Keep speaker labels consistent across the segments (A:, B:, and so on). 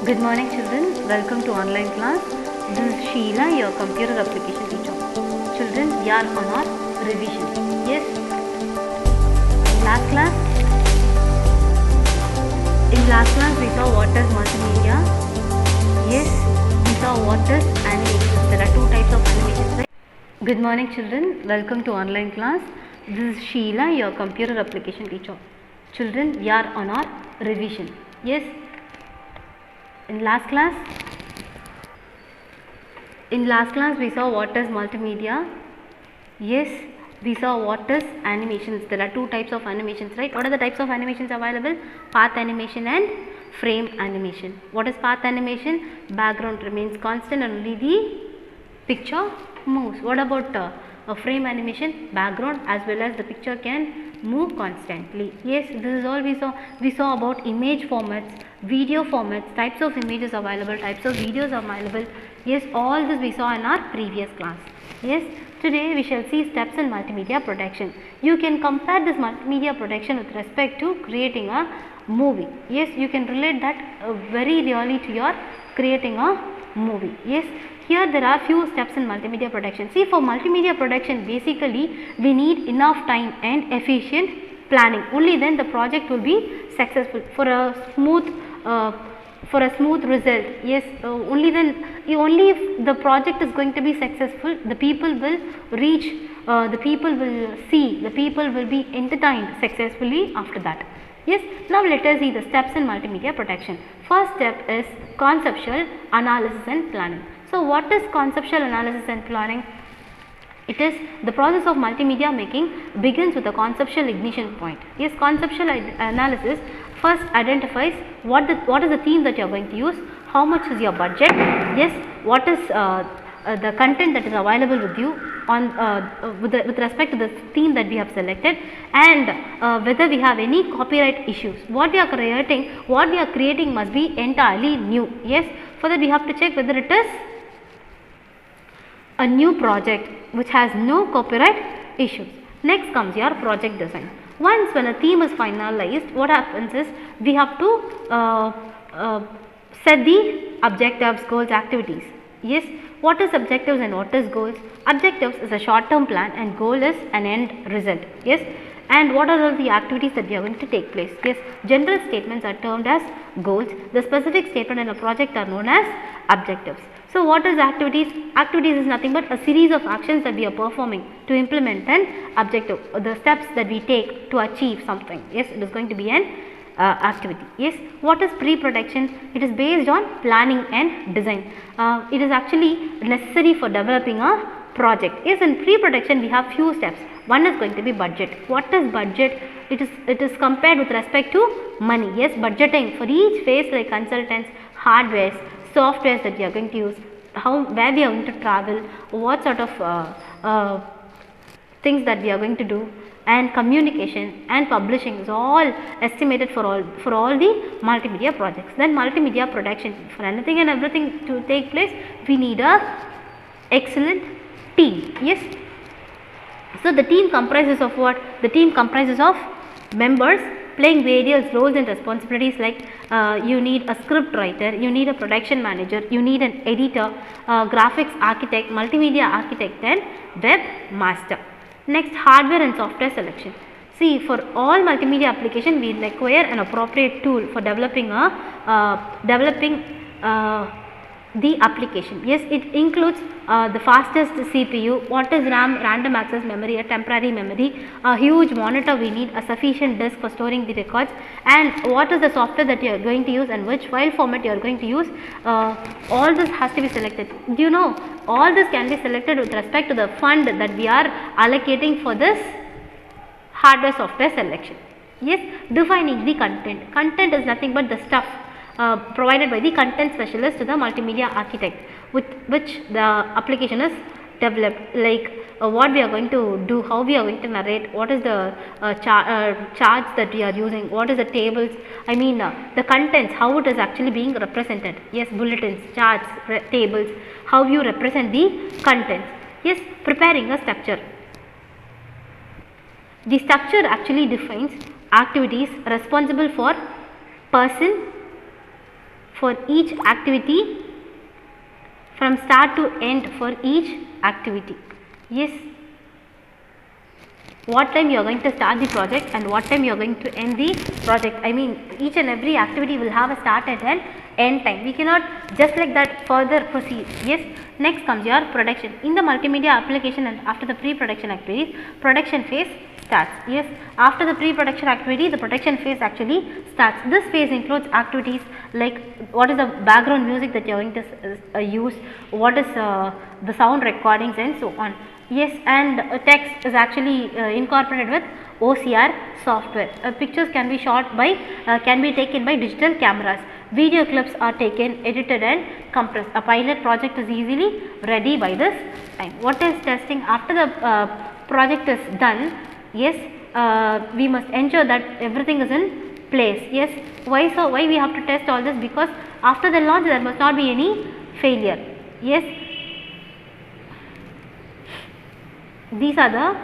A: Good morning children, welcome to online class. This is Sheila, your computer application teacher. Children, we are on our revision. Yes, last class we saw what is multimedia. Yes, we saw what is animation. There are two types of animations, right? Good morning children, welcome to online class. This is Sheila, your computer application teacher. Children, we are on our revision. Yes, in last class we saw what is multimedia. Yes, we saw what is animations. There are two types of animations, right? What are the types of animations available? Path animation and frame animation. What is path animation? Background remains constant and only the picture moves. What about a frame animation? Background as well as the picture can move constantly. Yes, this is all we saw. We saw about image formats, video formats, types of images available, types of videos available. Yes, all this we saw in our previous class. Yes, today we shall see steps in multimedia production. You can compare this multimedia production with respect to creating a movie. Yes, you can relate that very really to your creating a movie. Yes, here there are few steps in multimedia production. See, for multimedia production basically we need enough time and efficient planning. Only then the project will be successful for a smooth result. Yes, only if the project is going to be successful, the people will reach, the people will see, the people will be entertained successfully after that. Yes, now let us see the steps in multimedia production. First step is conceptual analysis and planning. So what is conceptual analysis and planning? It is the process of multimedia making begins with a conceptual ignition point. Yes, conceptual analysis first identifies what is the theme that you are going to use, how much is your budget, yes, what is the content that is available with you on with respect to the theme that we have selected, and whether we have any copyright issues. What we are creating must be entirely new. Yes, for that we have to check whether it is a new project which has no copyright issues. Next comes your project design. Once when a theme is finalized, what happens is we have to set the objectives, goals, activities. Yes, what is objectives and what is goals? Objectives is a short term plan and goal is an end result. Yes, and what are all the activities that we are going to take place? Yes, general statements are termed as goals. The specific statement in a project are known as objectives. So what is activities? Activities is nothing but a series of actions that we are performing to implement an objective, the steps that we take to achieve something. Yes, it is going to be an activity. Yes, what is pre-production? It is based on planning and design. It is actually necessary for developing a project. Yes, in pre-production we have few steps. One is going to be budget. What is budget? It is compared with respect to money. Yes, budgeting for each phase like consultants, hardwares, softwares that we are going to use, where we are going to travel, what sort of things that we are going to do, and communication and publishing is all estimated for all the multimedia projects. Then multimedia production, for anything and everything to take place we need a excellent team. Yes, so the team comprises of what? The team comprises of members playing various roles and responsibilities, like you need a script writer, you need a production manager, you need an editor, graphics architect, multimedia architect and web master. Next, hardware and software selection. See, for all multimedia application we require an appropriate tool for developing the application. Yes, it includes the fastest CPU, what is RAM, random access memory, a temporary memory, a huge monitor we need, a sufficient disk for storing the records, and what is the software that you are going to use and which file format you are going to use. All this has to be selected. Do you know, all this can be selected with respect to the fund that we are allocating for this hardware software selection. Yes, defining the content. Content is nothing but the stuff provided by the content specialist to the multimedia architect, with which the application is developed, like what we are going to do, how we are going to narrate, what is the charts that we are using, what is the tables, I mean the contents, how it is actually being represented. Yes, bulletins, charts, tables, how you represent the contents. Yes, preparing a structure. The structure actually defines activities responsible for person, for each activity, from start to end for each activity. Yes, what time you are going to start the project and what time you are going to end the project. I mean, each and every activity will have a start and an end time. We cannot just like that further proceed. Yes, next comes your production. In the multimedia application and after the pre-production activities, production phase starts. Yes, after the pre-production activity, the production phase actually starts. This phase includes activities like what is the background music that you are going to use, what is the sound recordings and so on. Yes, and text is actually incorporated with OCR software. Pictures can be shot by can be taken by digital cameras. Video clips are taken, edited and compressed. A pilot project is easily ready by this time. What is testing? After the project is done, yes, we must ensure that everything is in place. Yes, why so? Why we have to test all this? Because after the launch there must not be any failure. Yes, these are the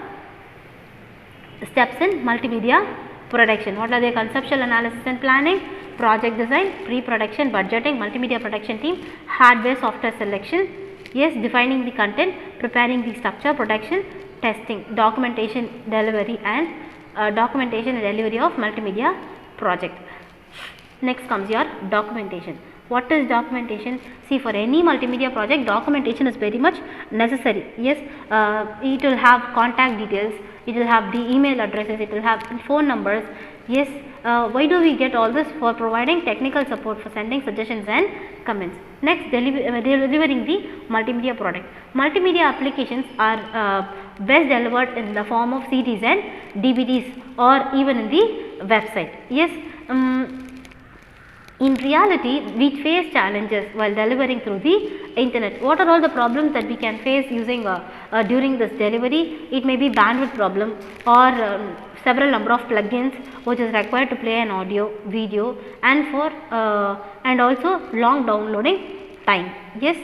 A: steps in multimedia production. What are they? Conceptual analysis and planning, project design, pre-production, budgeting, multimedia production team, hardware, software selection. Yes, defining the content, preparing the structure, production, testing, documentation, delivery and documentation and delivery of multimedia project. Next comes your documentation. What is documentation? See, for any multimedia project, documentation is very much necessary. Yes, it will have contact details, it will have the email addresses, it will have phone numbers. Yes, why do we get all this? For providing technical support, for sending suggestions and comments. Next, delivering the multimedia product. Multimedia applications are best delivered in the form of CDs and DVDs or even in the website. Yes, in reality, we face challenges while delivering through the internet. What are all the problems that we can face using during this delivery? It may be bandwidth problem or several number of plugins which is required to play an audio, video, and for and also long downloading time. Yes,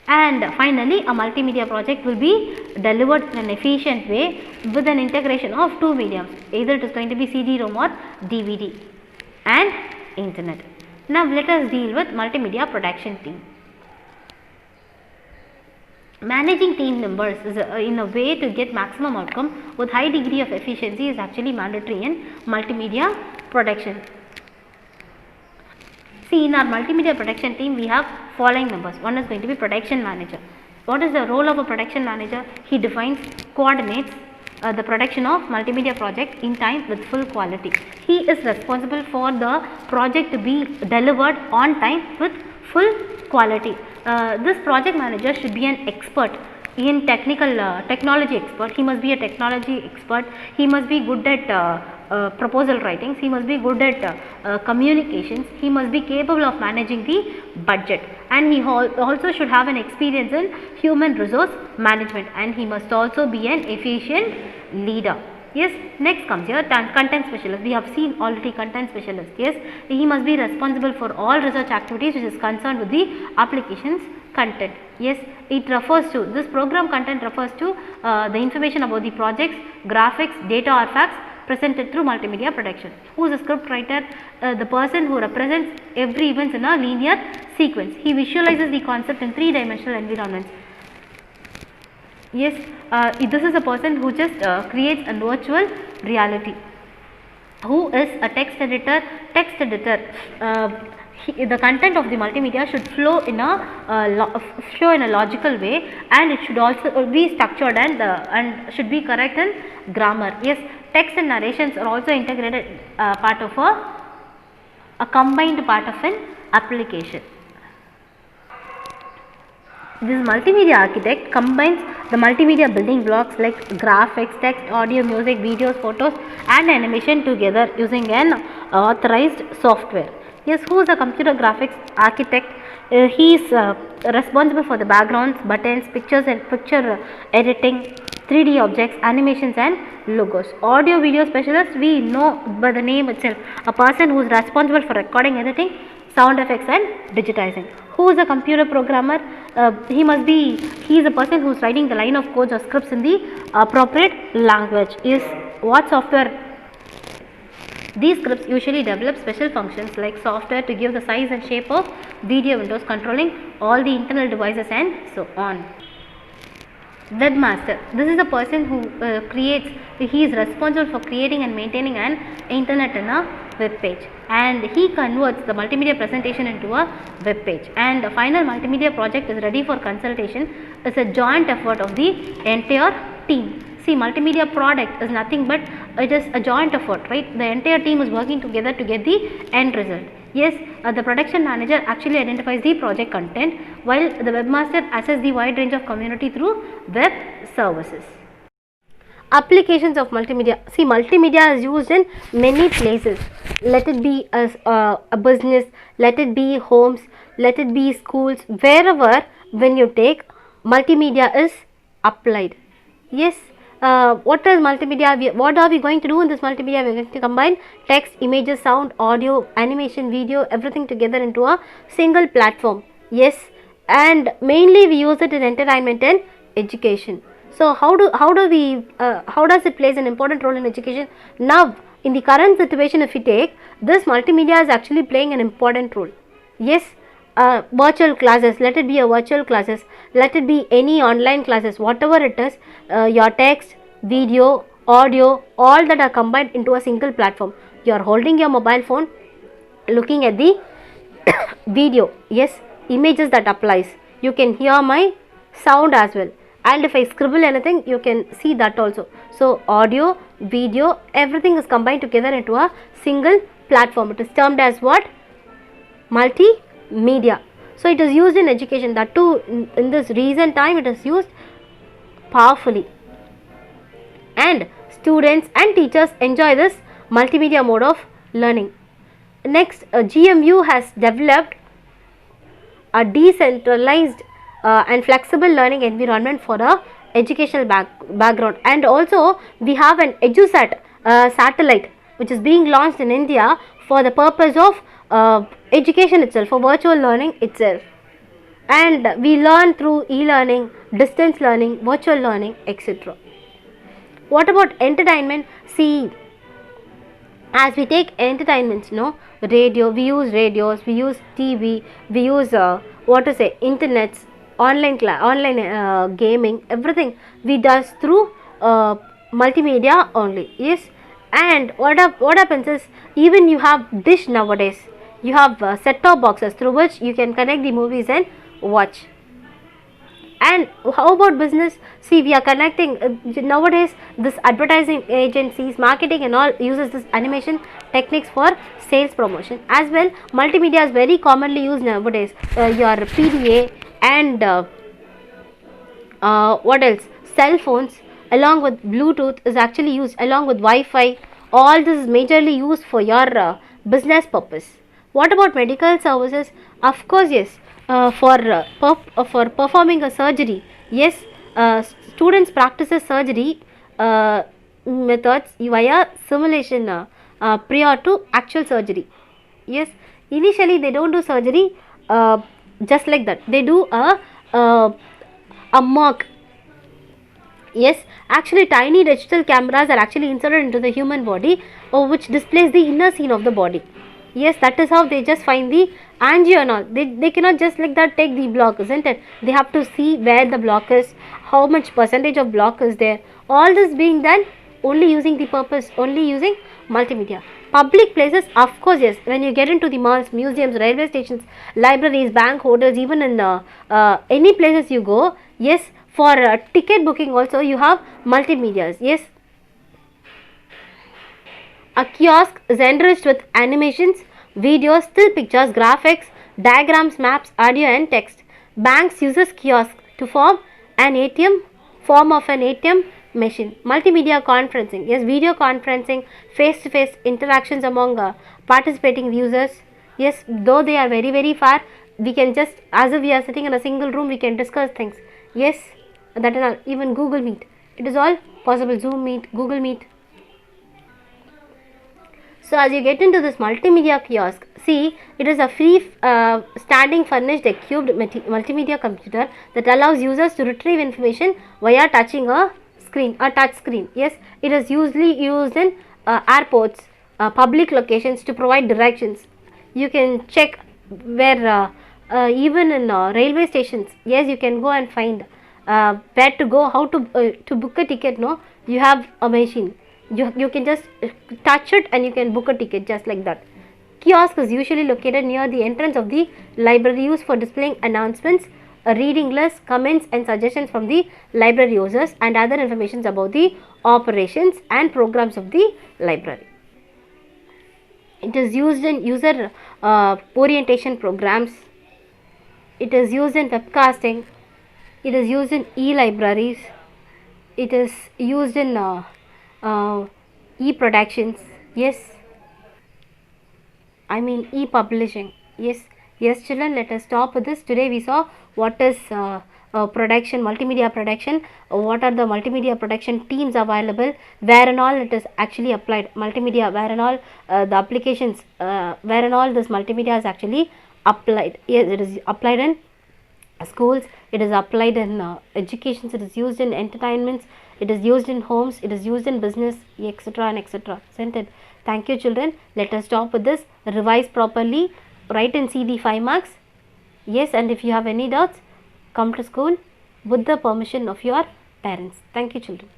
A: and finally, a multimedia project will be delivered in an efficient way with an integration of two mediums. Either it is going to be CD-ROM or DVD and internet. Now let us deal with multimedia production team. Managing team members is in a way to get maximum outcome with high degree of efficiency is actually mandatory in multimedia production. See, in our multimedia production team we have following members. One is going to be production manager. What is the role of a production manager? He defines, coordinates the production of multimedia project in time with full quality. He is responsible for the project to be delivered on time with full quality. This project manager should be an expert in technology expert. He must be a technology expert. He must be good at proposal writings. He must be good at communications. He must be capable of managing the budget, and he also should have an experience in human resource management, and he must also be an efficient leader. Yes, next comes here content specialist. We have seen already content specialist. Yes, he must be responsible for all research activities which is concerned with the applications content. Yes, it refers to, this program content refers to the information about the projects, graphics, data or facts presented through multimedia production. Who is a script writer? The person who represents every event in a linear sequence. He visualizes the concept in three-dimensional environments. Yes, this is a person who just creates a virtual reality. Who is a text editor? Text editor. The content of the multimedia should flow in a logical way, and it should also be structured and should be correct in grammar. Yes, text and narrations are also integrated part of a combined part of an application. This multimedia architect combines the multimedia building blocks like graphics, text, audio, music, videos, photos and animation together using an authorized software. Yes, who is a computer graphics architect? He is responsible for the backgrounds, buttons, pictures and picture editing, 3D objects, animations and logos. Audio video specialist, we know by the name itself, a person who is responsible for recording, editing, sound effects and digitizing. Who is a computer programmer? He is a person who is writing the line of codes or scripts in the appropriate language. Is what software These scripts usually develop special functions like software to give the size and shape of video windows, controlling all the internal devices and so on. Webmaster. This is the person who he is responsible for creating and maintaining an internet in a web page, and he converts the multimedia presentation into a web page, and the final multimedia project is ready for consultation. It's a joint effort of the entire team. See, multimedia product is nothing but it is a joint effort, right? The entire team is working together to get the end result. Yes, the production manager actually identifies the project content, while the webmaster assesses the wide range of community through web services. Applications of multimedia. See, multimedia is used in many places. Let it be as a business, let it be homes, let it be schools, wherever when you take, multimedia is applied. Yes. What is multimedia? What are we going to do in this multimedia? We are going to combine text, images, sound, audio, animation, video, everything together into a single platform. Yes, and mainly we use it in entertainment and education. So how does it plays an important role in education? Now, in the current situation, if we take, this multimedia is actually playing an important role. Yes. Virtual classes, let it be a virtual classes, let it be any online classes, whatever it is, your text, video, audio, all that are combined into a single platform. You are holding your mobile phone, looking at the video, yes, images that applies. You can hear my sound as well, and if I scribble anything, you can see that also. So audio, video, everything is combined together into a single platform. It is termed as what? Multimedia. So it is used in education, that too in this recent time it is used powerfully, and students and teachers enjoy this multimedia mode of learning. Next, GMU has developed a decentralized and flexible learning environment for a educational background, and also we have an EduSat satellite which is being launched in India for the purpose of education itself, for virtual learning itself, and we learn through e-learning, distance learning, virtual learning, etc. What about entertainment? See, as we take entertainments, radio, we use radios, we use TV, we use internets, online gaming, everything we does through multimedia only. Yes, and what happens is, even you have dish nowadays, you have set-top boxes through which you can connect the movies and watch. And how about business? See, we are connecting nowadays, this advertising agencies, marketing and all uses this animation techniques for sales promotion as well. Multimedia is very commonly used nowadays. Your PDA and what else? Cell phones along with Bluetooth is actually used, along with Wi-Fi. All this is majorly used for your business purpose. What about medical services? Of course, yes. For performing a surgery, yes, students practices surgery methods via simulation prior to actual surgery. Yes, initially they don't do surgery just like that. They do a mock. Yes, actually tiny digital cameras are actually inserted into the human body, which displays the inner scene of the body. Yes, that is how they just find the angio and all. They cannot just like that take the block, isn't it? They have to see where the block is, how much percentage of block is there. All this being done only using multimedia. Public places, of course, yes. When you get into the malls, museums, railway stations, libraries, bank, hotels, even in any places you go, yes, for ticket booking also you have multimedias. Yes. A kiosk is enriched with animations, videos, still pictures, graphics, diagrams, maps, audio and text. Banks uses kiosk to form of an ATM machine. Multimedia conferencing, yes, video conferencing, face-to-face interactions among participating users. Yes, though they are very, very far, we can just, as if we are sitting in a single room, we can discuss things. Yes, that is all. Even Google Meet, it is all possible. Zoom Meet, Google Meet. So as you get into this multimedia kiosk, see, it is a free standing furnished equipped multimedia computer that allows users to retrieve information via touching a touch screen. Yes, it is usually used in airports, public locations to provide directions. You can check where even in railway stations, yes, you can go and find where to go, how to book a ticket. No, you have a machine. You can just touch it and you can book a ticket just like that. Kiosk is usually located near the entrance of the library, used for displaying announcements, a reading list, comments and suggestions from the library users, and other information about the operations and programs of the library. It is used in user orientation programs. It is used in webcasting. It is used in e-libraries. It is used in e-productions. Yes, I mean e-publishing. Yes, yes, children. Let us stop with this. Today we saw what is production, multimedia production. What are the multimedia production teams available? Where and all it is actually applied. Multimedia. Where and all the applications. Where and all this multimedia is actually applied. Yes, it is applied in schools, it is applied in education, it is used in entertainments, it is used in homes, it is used in business, etc. and etc. Isn't it? Thank you, children. Let us stop with this. Revise properly, write and see the 5 marks. Yes, and if you have any doubts, come to school with the permission of your parents. Thank you, children.